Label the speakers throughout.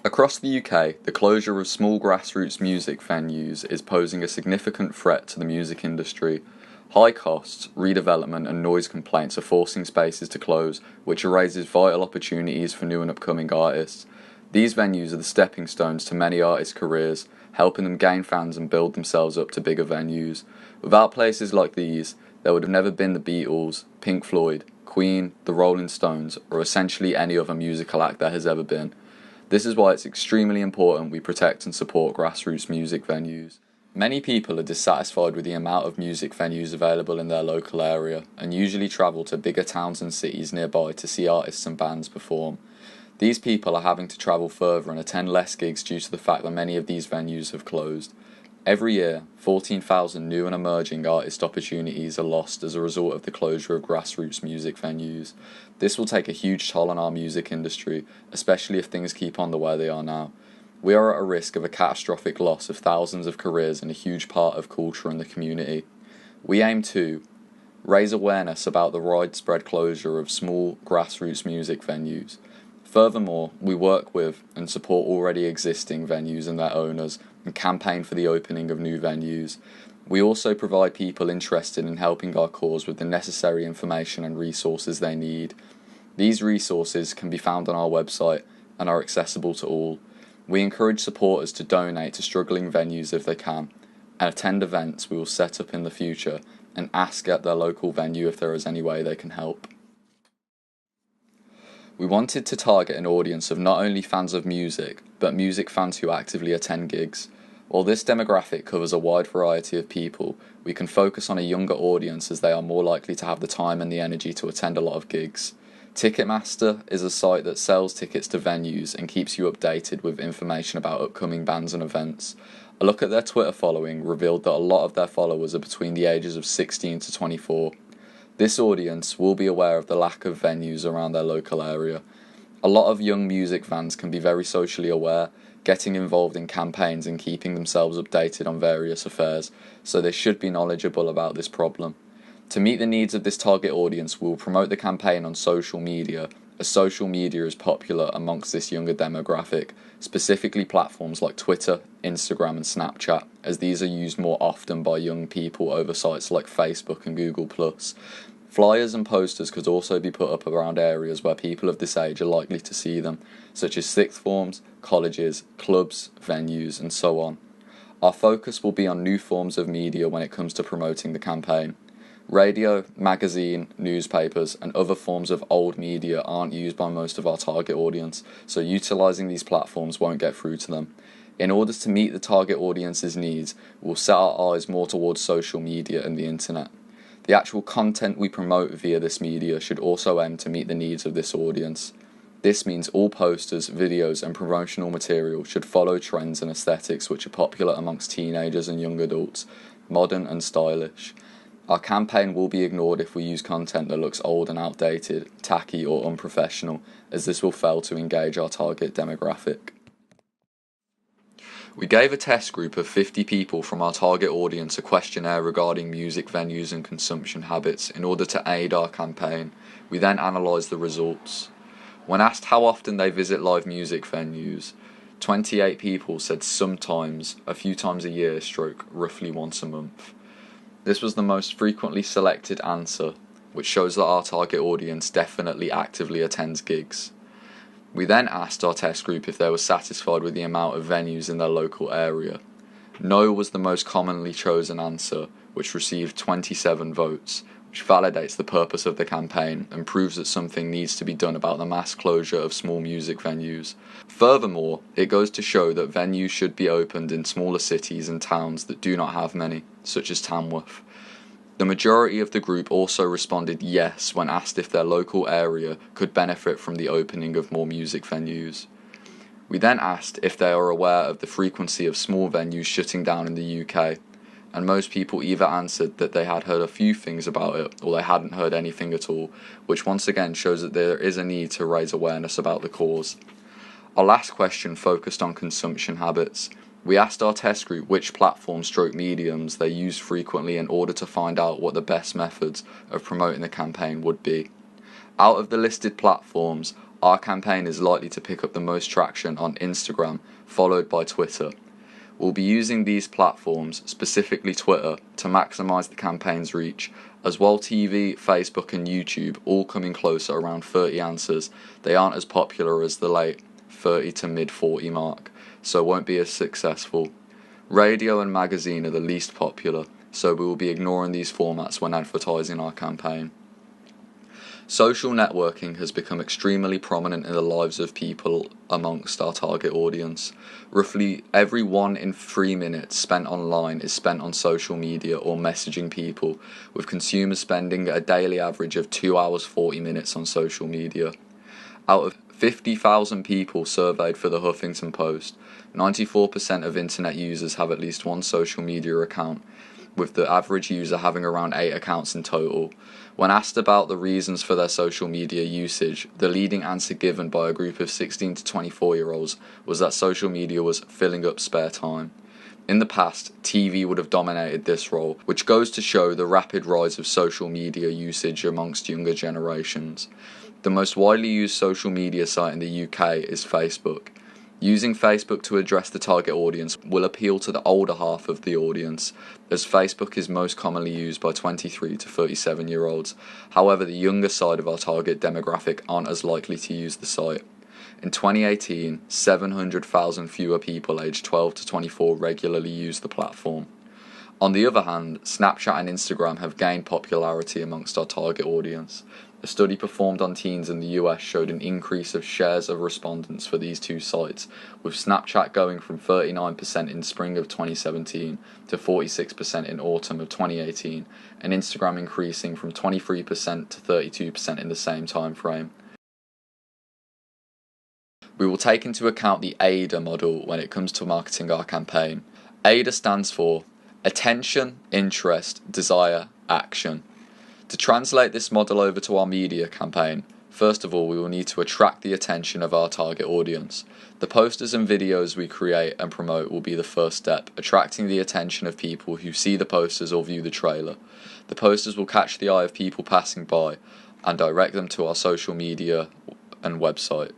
Speaker 1: Across the UK, the closure of small grassroots music venues is posing a significant threat to the music industry. High costs, redevelopment and noise complaints are forcing spaces to close, which erases vital opportunities for new and upcoming artists. These venues are the stepping stones to many artists' careers, helping them gain fans and build themselves up to bigger venues. Without places like these, there would have never been the Beatles, Pink Floyd, Queen, the Rolling Stones, or essentially any other musical act there has ever been. This is why it's extremely important we protect and support grassroots music venues. Many people are dissatisfied with the amount of music venues available in their local area and usually travel to bigger towns and cities nearby to see artists and bands perform. These people are having to travel further and attend less gigs due to the fact that many of these venues have closed. Every year, 14,000 new and emerging artist opportunities are lost as a result of the closure of grassroots music venues. This will take a huge toll on our music industry, especially if things keep on the way they are now. We are at a risk of a catastrophic loss of thousands of careers and a huge part of culture in the community. We aim to raise awareness about the widespread closure of small grassroots music venues. Furthermore, we work with and support already existing venues and their owners and campaign for the opening of new venues. We also provide people interested in helping our cause with the necessary information and resources they need. These resources can be found on our website and are accessible to all. We encourage supporters to donate to struggling venues if they can, and attend events we will set up in the future and ask at their local venue if there is any way they can help. We wanted to target an audience of not only fans of music, but music fans who actively attend gigs. While this demographic covers a wide variety of people, we can focus on a younger audience as they are more likely to have the time and the energy to attend a lot of gigs. Ticketmaster is a site that sells tickets to venues and keeps you updated with information about upcoming bands and events. A look at their Twitter following revealed that a lot of their followers are between the ages of 16 to 24. This audience will be aware of the lack of venues around their local area. A lot of young music fans can be very socially aware, getting involved in campaigns and keeping themselves updated on various affairs, so they should be knowledgeable about this problem. To meet the needs of this target audience, we will promote the campaign on social media, as social media is popular amongst this younger demographic, specifically platforms like Twitter, Instagram and Snapchat, as these are used more often by young people over sites like Facebook and Google+. Flyers and posters could also be put up around areas where people of this age are likely to see them, such as sixth forms, colleges, clubs, venues and so on. Our focus will be on new forms of media when it comes to promoting the campaign. Radio, magazine, newspapers and other forms of old media aren't used by most of our target audience, so utilising these platforms won't get through to them. In order to meet the target audience's needs, we'll set our eyes more towards social media and the internet. The actual content we promote via this media should also aim to meet the needs of this audience. This means all posters, videos and promotional material should follow trends and aesthetics which are popular amongst teenagers and young adults, modern and stylish. Our campaign will be ignored if we use content that looks old and outdated, tacky or unprofessional, as this will fail to engage our target demographic. We gave a test group of 50 people from our target audience a questionnaire regarding music venues and consumption habits in order to aid our campaign. We then analysed the results. When asked how often they visit live music venues, 28 people said sometimes, a few times a year, stroke roughly once a month. This was the most frequently selected answer, which shows that our target audience definitely actively attends gigs. We then asked our test group if they were satisfied with the amount of venues in their local area. No was the most commonly chosen answer, which received 27 votes, which validates the purpose of the campaign and proves that something needs to be done about the mass closure of small music venues. Furthermore, it goes to show that venues should be opened in smaller cities and towns that do not have many, such as Tamworth. The majority of the group also responded yes when asked if their local area could benefit from the opening of more music venues. We then asked if they are aware of the frequency of small venues shutting down in the UK, and most people either answered that they had heard a few things about it or they hadn't heard anything at all, which once again shows that there is a need to raise awareness about the cause. Our last question focused on consumption habits. We asked our test group which mediums they used frequently in order to find out what the best methods of promoting the campaign would be. Out of the listed platforms, our campaign is likely to pick up the most traction on Instagram, followed by Twitter. We'll be using these platforms, specifically Twitter, to maximise the campaign's reach, as while TV, Facebook and YouTube all come in close at around 30 answers, they aren't as popular as the late 30 to mid 40 mark, so won't be as successful. Radio and magazine are the least popular, so we will be ignoring these formats when advertising our campaign. Social networking has become extremely prominent in the lives of people amongst our target audience. Roughly every 1 in 3 minutes spent online is spent on social media or messaging people, with consumers spending a daily average of 2 hours 40 minutes on social media. Out of 50,000 people surveyed for the Huffington Post, 94% of internet users have at least one social media account, with the average user having around 8 accounts in total. When asked about the reasons for their social media usage, the leading answer given by a group of 16 to 24-year-olds was that social media was filling up spare time. In the past, TV would have dominated this role, which goes to show the rapid rise of social media usage amongst younger generations. The most widely used social media site in the UK is Facebook. Using Facebook to address the target audience will appeal to the older half of the audience, as Facebook is most commonly used by 23 to 37-year-olds. However, the younger side of our target demographic aren't as likely to use the site. In 2018, 700,000 fewer people aged 12 to 24 regularly use the platform. On the other hand, Snapchat and Instagram have gained popularity amongst our target audience. A study performed on teens in the US showed an increase of shares of respondents for these two sites, with Snapchat going from 39% in spring of 2017 to 46% in autumn of 2018, and Instagram increasing from 23% to 32% in the same time frame. We will take into account the AIDA model when it comes to marketing our campaign. AIDA stands for Attention, Interest, Desire, Action. To translate this model over to our media campaign, first of all we will need to attract the attention of our target audience. The posters and videos we create and promote will be the first step, attracting the attention of people who see the posters or view the trailer. The posters will catch the eye of people passing by and direct them to our social media and website.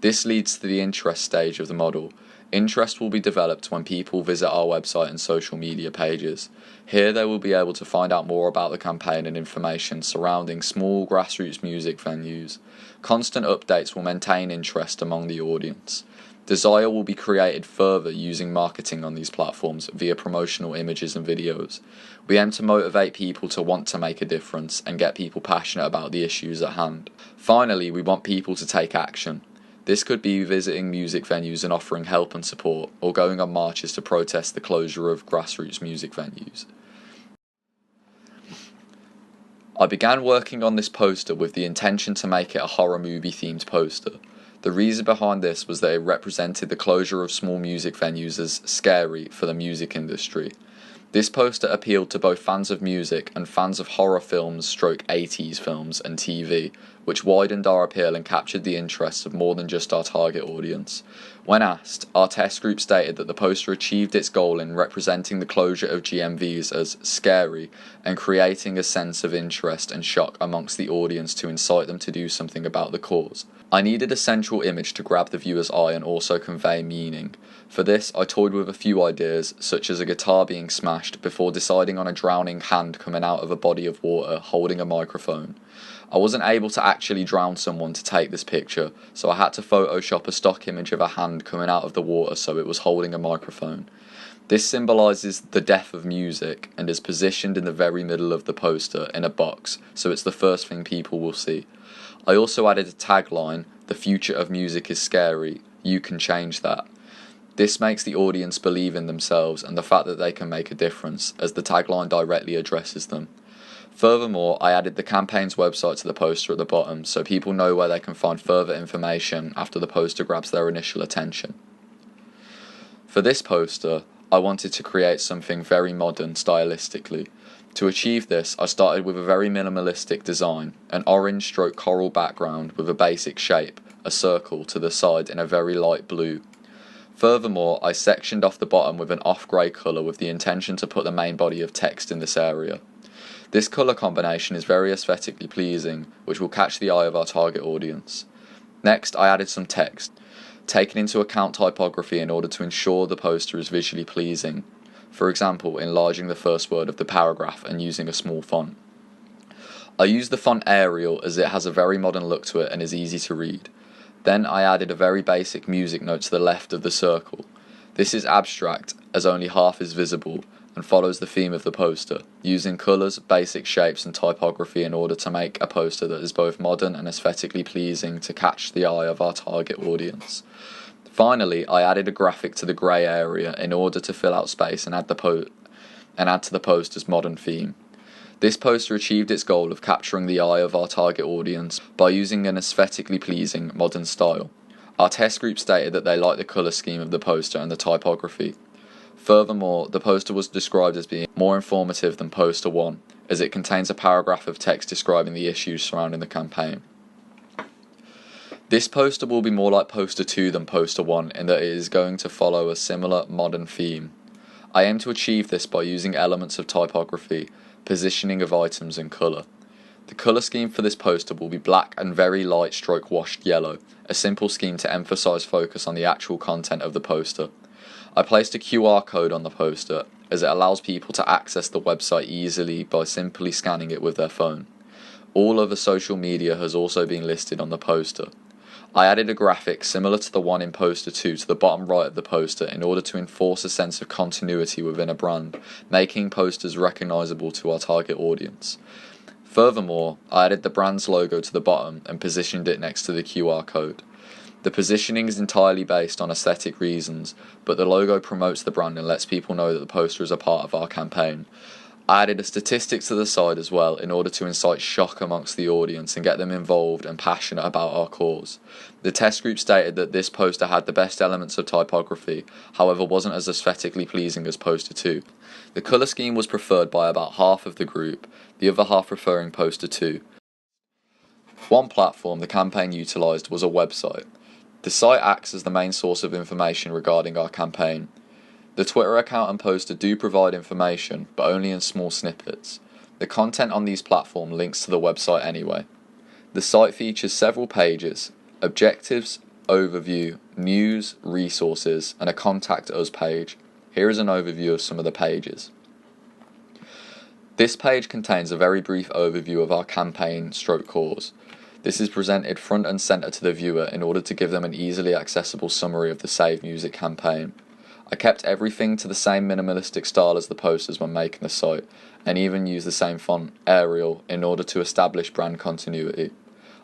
Speaker 1: This leads to the interest stage of the model. Interest will be developed when people visit our website and social media pages. Here they will be able to find out more about the campaign and information surrounding small grassroots music venues. Constant updates will maintain interest among the audience. Desire will be created further using marketing on these platforms via promotional images and videos. We aim to motivate people to want to make a difference and get people passionate about the issues at hand. Finally, we want people to take action. This could be visiting music venues and offering help and support, or going on marches to protest the closure of grassroots music venues. I began working on this poster with the intention to make it a horror movie themed poster. The reason behind this was that it represented the closure of small music venues as scary for the music industry. This poster appealed to both fans of music and fans of horror films stroke 80s films and TV, which widened our appeal and captured the interests of more than just our target audience. When asked, our test group stated that the poster achieved its goal in representing the closure of GMVs as scary and creating a sense of interest and shock amongst the audience to incite them to do something about the cause. I needed a central image to grab the viewer's eye and also convey meaning. For this, I toyed with a few ideas, such as a guitar being smashed, before deciding on a drowning hand coming out of a body of water holding a microphone. I wasn't able to actually drown someone to take this picture, so I had to Photoshop a stock image of a hand coming out of the water so it was holding a microphone. This symbolises the death of music and is positioned in the very middle of the poster in a box, so it's the first thing people will see. I also added a tagline, "The future of music is scary, you can change that." This makes the audience believe in themselves and the fact that they can make a difference, as the tagline directly addresses them. Furthermore, I added the campaign's website to the poster at the bottom so people know where they can find further information after the poster grabs their initial attention. For this poster, I wanted to create something very modern stylistically. To achieve this, I started with a very minimalistic design, an orange-stroke coral background with a basic shape, a circle to the side in a very light blue. Furthermore, I sectioned off the bottom with an off-grey colour with the intention to put the main body of text in this area. This colour combination is very aesthetically pleasing, which will catch the eye of our target audience. Next, I added some text, taking into account typography in order to ensure the poster is visually pleasing. For example, enlarging the first word of the paragraph and using a small font. I used the font Arial as it has a very modern look to it and is easy to read. Then I added a very basic music note to the left of the circle. This is abstract as only half is visible and follows the theme of the poster, using colours, basic shapes and typography in order to make a poster that is both modern and aesthetically pleasing to catch the eye of our target audience. Finally, I added a graphic to the grey area in order to fill out space and add to the poster's modern theme. This poster achieved its goal of capturing the eye of our target audience by using an aesthetically pleasing modern style. Our test group stated that they liked the colour scheme of the poster and the typography. Furthermore, the poster was described as being more informative than Poster 1, as it contains a paragraph of text describing the issues surrounding the campaign. This poster will be more like Poster 2 than Poster 1 in that it is going to follow a similar modern theme. I aim to achieve this by using elements of typography, positioning of items and colour. The colour scheme for this poster will be black and very light stroke washed yellow, a simple scheme to emphasise focus on the actual content of the poster. I placed a QR code on the poster as it allows people to access the website easily by simply scanning it with their phone. All other social media has also been listed on the poster. I added a graphic similar to the one in Poster 2 to the bottom right of the poster in order to enforce a sense of continuity within a brand, making posters recognisable to our target audience. Furthermore, I added the brand's logo to the bottom and positioned it next to the QR code. The positioning is entirely based on aesthetic reasons, but the logo promotes the brand and lets people know that the poster is a part of our campaign. I added a statistic to the side as well in order to incite shock amongst the audience and get them involved and passionate about our cause. The test group stated that this poster had the best elements of typography, however wasn't as aesthetically pleasing as Poster 2. The colour scheme was preferred by about half of the group, the other half preferring Poster 2. One platform the campaign utilised was a website. The site acts as the main source of information regarding our campaign. The Twitter account and poster do provide information, but only in small snippets. The content on these platforms links to the website anyway. The site features several pages: objectives, overview, news, resources, and a contact us page. Here is an overview of some of the pages. This page contains a very brief overview of our campaign / cause. This is presented front and centre to the viewer in order to give them an easily accessible summary of the Save Music campaign. I kept everything to the same minimalistic style as the posters when making the site, and even used the same font, Arial, in order to establish brand continuity.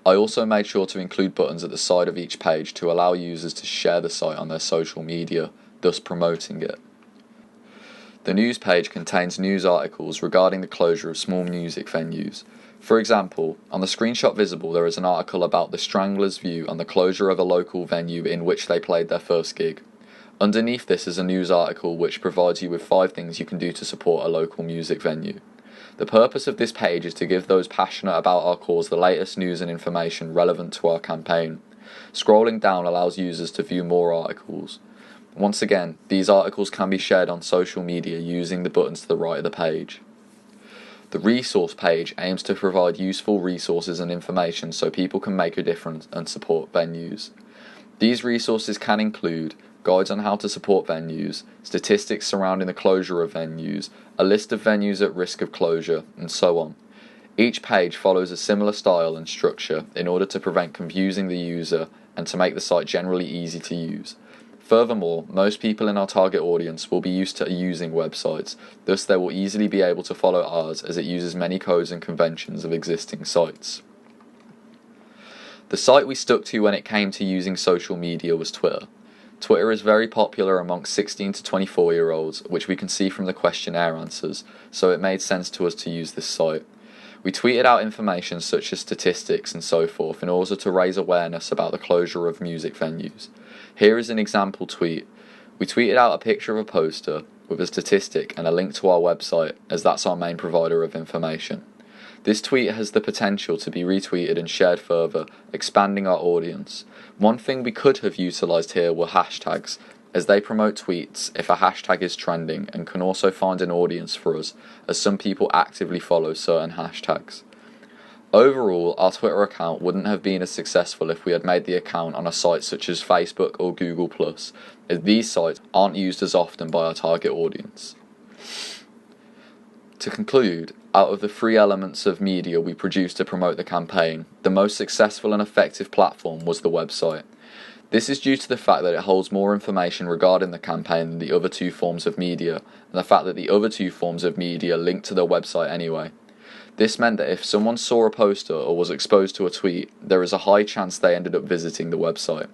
Speaker 1: I also made sure to include buttons at the side of each page to allow users to share the site on their social media, thus promoting it. The news page contains news articles regarding the closure of small music venues. For example, on the screenshot visible there is an article about the Stranglers' view on the closure of a local venue in which they played their first gig. Underneath this is a news article which provides you with 5 things you can do to support a local music venue. The purpose of this page is to give those passionate about our cause the latest news and information relevant to our campaign. Scrolling down allows users to view more articles. Once again, these articles can be shared on social media using the buttons to the right of the page. The resource page aims to provide useful resources and information so people can make a difference and support venues. These resources can include guides on how to support venues, statistics surrounding the closure of venues, a list of venues at risk of closure, and so on. Each page follows a similar style and structure in order to prevent confusing the user and to make the site generally easy to use. Furthermore, most people in our target audience will be used to using websites, thus they will easily be able to follow ours as it uses many codes and conventions of existing sites. The site we stuck to when it came to using social media was Twitter. Twitter is very popular amongst 16 to 24-year-olds, which we can see from the questionnaire answers, so it made sense to us to use this site. We tweeted out information such as statistics and so forth in order to raise awareness about the closure of music venues. Here is an example tweet. We tweeted out a picture of a poster with a statistic and a link to our website, as that's our main provider of information. This tweet has the potential to be retweeted and shared further, expanding our audience. One thing we could have utilised here were hashtags, as they promote tweets if a hashtag is trending and can also find an audience for us, as some people actively follow certain hashtags. Overall, our Twitter account wouldn't have been as successful if we had made the account on a site such as Facebook or Google+, as these sites aren't used as often by our target audience. To conclude, out of the 3 elements of media we produced to promote the campaign, the most successful and effective platform was the website. This is due to the fact that it holds more information regarding the campaign than the other 2 forms of media, and the fact that the other 2 forms of media link to the website anyway. This meant that if someone saw a poster or was exposed to a tweet, there is a high chance they ended up visiting the website.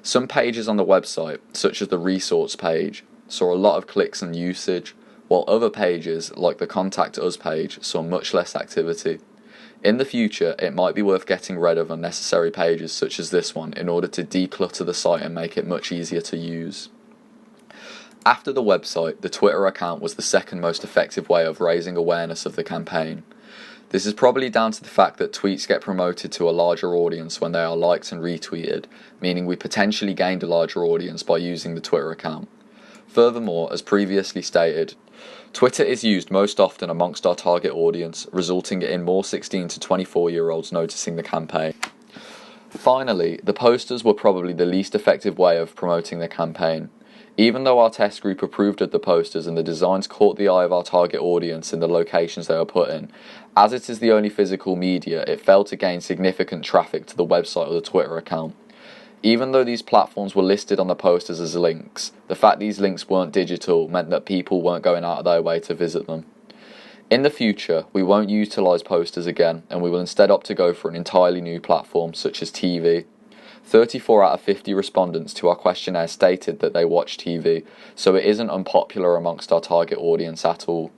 Speaker 1: Some pages on the website, such as the resource page, saw a lot of clicks and usage, while other pages, like the Contact Us page, saw much less activity. In the future, it might be worth getting rid of unnecessary pages such as this one in order to declutter the site and make it much easier to use. After the website, the Twitter account was the second most effective way of raising awareness of the campaign. This is probably down to the fact that tweets get promoted to a larger audience when they are liked and retweeted, meaning we potentially gained a larger audience by using the Twitter account. Furthermore, as previously stated, Twitter is used most often amongst our target audience, resulting in more 16 to 24-year-olds noticing the campaign. Finally, the posters were probably the least effective way of promoting the campaign. Even though our test group approved of the posters and the designs caught the eye of our target audience in the locations they were put in, as it is the only physical media, it failed to gain significant traffic to the website or the Twitter account. Even though these platforms were listed on the posters as links, the fact these links weren't digital meant that people weren't going out of their way to visit them. In the future, we won't utilise posters again, and we will instead opt to go for an entirely new platform such as TV. 34 out of 50 respondents to our questionnaire stated that they watch TV, so it isn't unpopular amongst our target audience at all.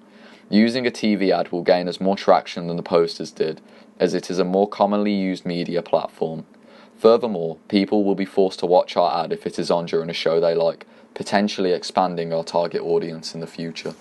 Speaker 1: Using a TV ad will gain us more traction than the posters did, as it is a more commonly used media platform. Furthermore, people will be forced to watch our ad if it is on during a show they like, potentially expanding our target audience in the future.